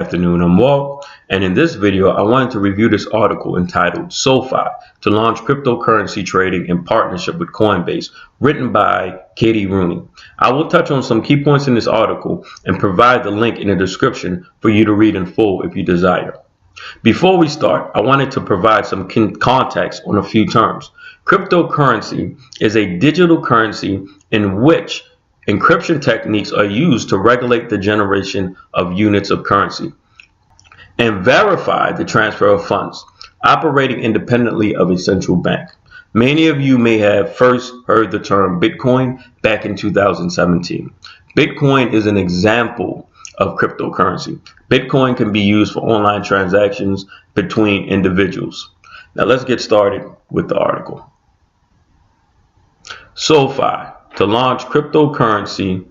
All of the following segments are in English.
Afternoon, I'm Walt, and in this video I wanted to review this article entitled SoFi to launch cryptocurrency trading in partnership with Coinbase, written by Katie Rooney. I will touch on some key points in this article and provide the link in the description for you to read in full if you desire. Before we start, I wanted to provide some context on a few terms. Cryptocurrency is a digital currency in which encryption techniques are used to regulate the generation of units of currency and verify the transfer of funds, operating independently of a central bank. Many of you may have first heard the term Bitcoin back in 2017. Bitcoin is an example of cryptocurrency. Bitcoin can be used for online transactions between individuals. Now let's get started with the article. SoFi to launch cryptocurrency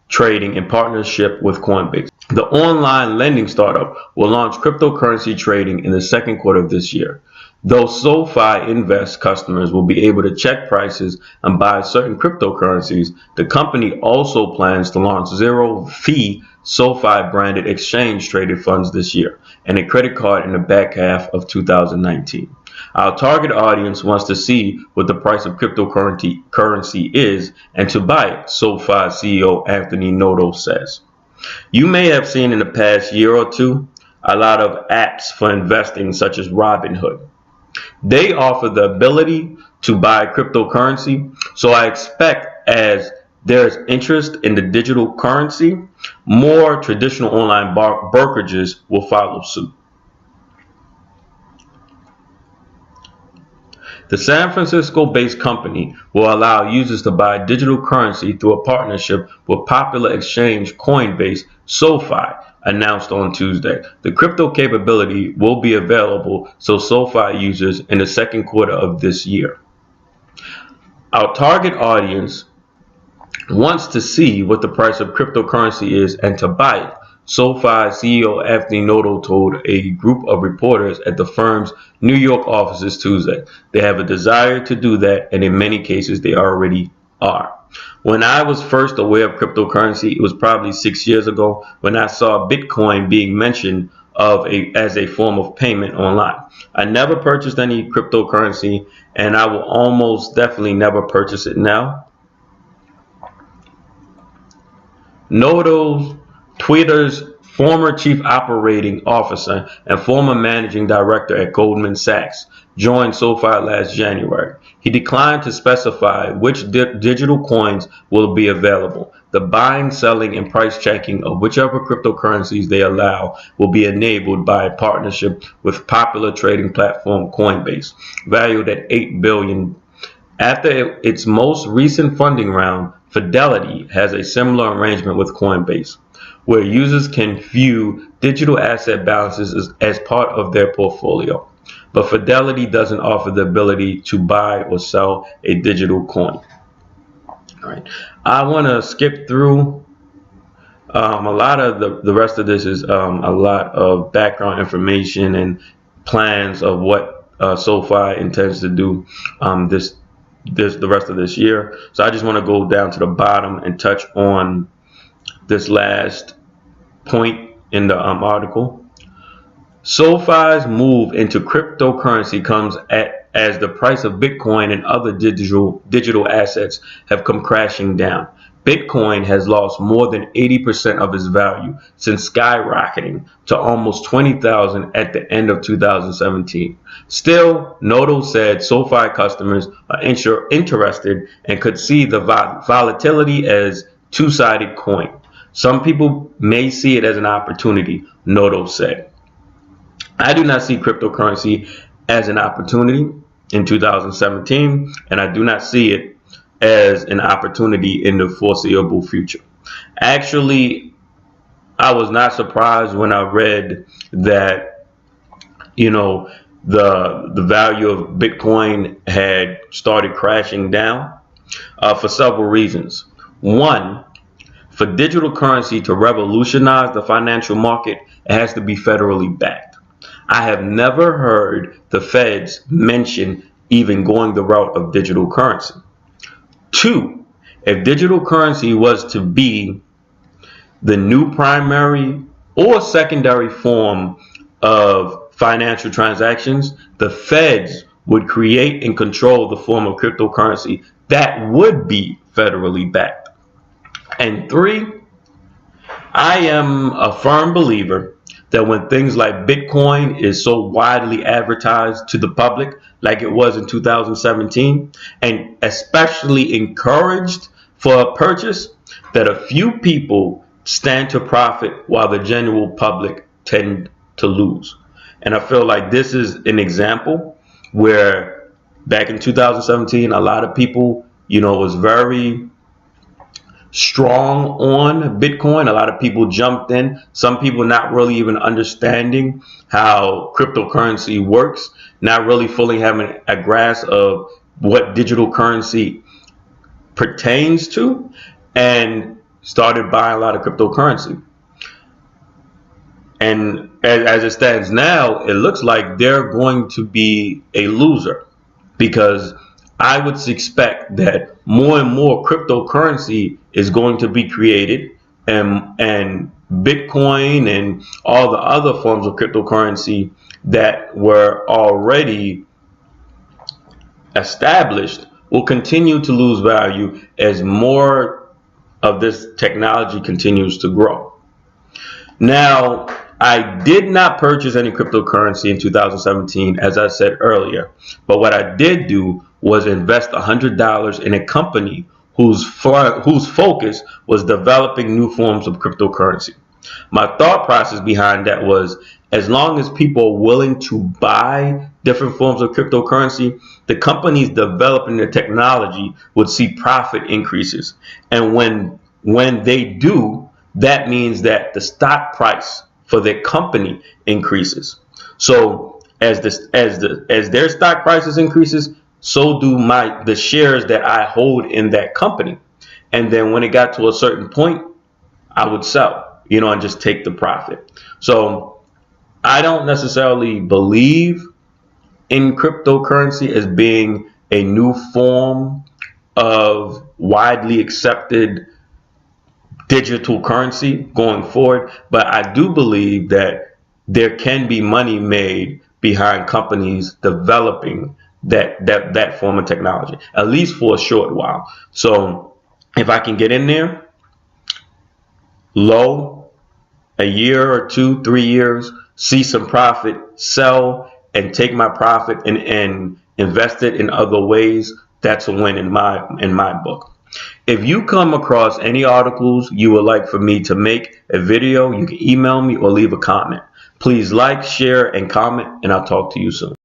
trading in partnership with Coinbase. The online lending startup will launch cryptocurrency trading in the second quarter of this year. Though SoFi Invest customers will be able to check prices and buy certain cryptocurrencies, the company also plans to launch zero-fee SoFi branded exchange traded funds this year and a credit card in the back half of 2019. Our target audience wants to see what the price of cryptocurrency is and to buy it, SoFi CEO Anthony Noto says. You may have seen in the past year or two a lot of apps for investing such as Robinhood. They offer the ability to buy cryptocurrency, so I expect as there's interest in the digital currency, more traditional online brokerages will follow suit. The San Francisco-based company will allow users to buy digital currency through a partnership with popular exchange Coinbase. SoFi announced on Tuesday. The crypto capability will be available to SoFi users in the second quarter of this year. Our target audience wants to see what the price of cryptocurrency is and to buy it, SoFi CEO Anthony Noto told a group of reporters at the firm's New York offices Tuesday. They have a desire to do that, and in many cases they already are. When I was first aware of cryptocurrency, it was probably 6 years ago when I saw Bitcoin being mentioned as a form of payment online. I never purchased any cryptocurrency, and I will almost definitely never purchase it now. Noto, Twitter's former chief operating officer and former managing director at Goldman Sachs, joined SoFi last January. He declined to specify which digital coins will be available. The buying, selling, and price checking of whichever cryptocurrencies they allow will be enabled by a partnership with popular trading platform Coinbase, valued at $8 billion. After its most recent funding round, Fidelity has a similar arrangement with Coinbase, where users can view digital asset balances as part of their portfolio. But Fidelity doesn't offer the ability to buy or sell a digital coin. All right. I want to skip through a lot of the rest of this is a lot of background information and plans of what SoFi intends to do the rest of this year. So I just want to go down to the bottom and touch on this last point in the article. SoFi's move into cryptocurrency comes as the price of Bitcoin and other digital assets have come crashing down. Bitcoin has lost more than 80% of its value since skyrocketing to almost $20,000 at the end of 2017. Still, Noto said SoFi customers are interested and could see the volatility as two-sided coin. Some people may see it as an opportunity, Noto said. I do not see cryptocurrency as an opportunity in 2017, and I do not see it as an opportunity in the foreseeable future. Actually, I was not surprised when I read that, the value of Bitcoin had started crashing down for several reasons. One, for digital currency to revolutionize the financial market, it has to be federally backed. I have never heard the feds mention even going the route of digital currency. Two, if digital currency was to be the new primary or secondary form of financial transactions, the feds would create and control the form of cryptocurrency that would be federally backed. And three, I am a firm believer that when things like Bitcoin is so widely advertised to the public, like it was in 2017, and especially encouraged for a purchase, that a few people stand to profit while the general public tend to lose. And I feel like this is an example where back in 2017, a lot of people, was very strong on Bitcoin. A lot of people jumped in. Some people not really even understanding how cryptocurrency works, not really fully having a grasp of what digital currency pertains to, and started buying a lot of cryptocurrency. And as it stands now, it looks like they're going to be a loser, because I would expect that more and more cryptocurrency is going to be created, and Bitcoin and all the other forms of cryptocurrency that were already established will continue to lose value as more of this technology continues to grow. Now, I did not purchase any cryptocurrency in 2017, as I said earlier, but what I did do was invest $100 in a company whose focus was developing new forms of cryptocurrency. My thought process behind that was, as long as people are willing to buy different forms of cryptocurrency, the companies developing the technology would see profit increases. And when they do, that means that the stock price for their company increases. So as their stock prices increases, so do the shares that I hold in that company. And then when it got to a certain point, I would sell, and just take the profit. So I don't necessarily believe in cryptocurrency as being a new form of widely accepted digital currency going forward, but I do believe that there can be money made behind companies developing that form of technology, at least for a short while. So if I can get in there low, a year or 2, 3 years, see some profit, sell, and take my profit and invest it in other ways, that's a win in my book. If you come across any articles you would like for me to make a video, you can email me or leave a comment. Please like, share, and comment, and I'll talk to you soon.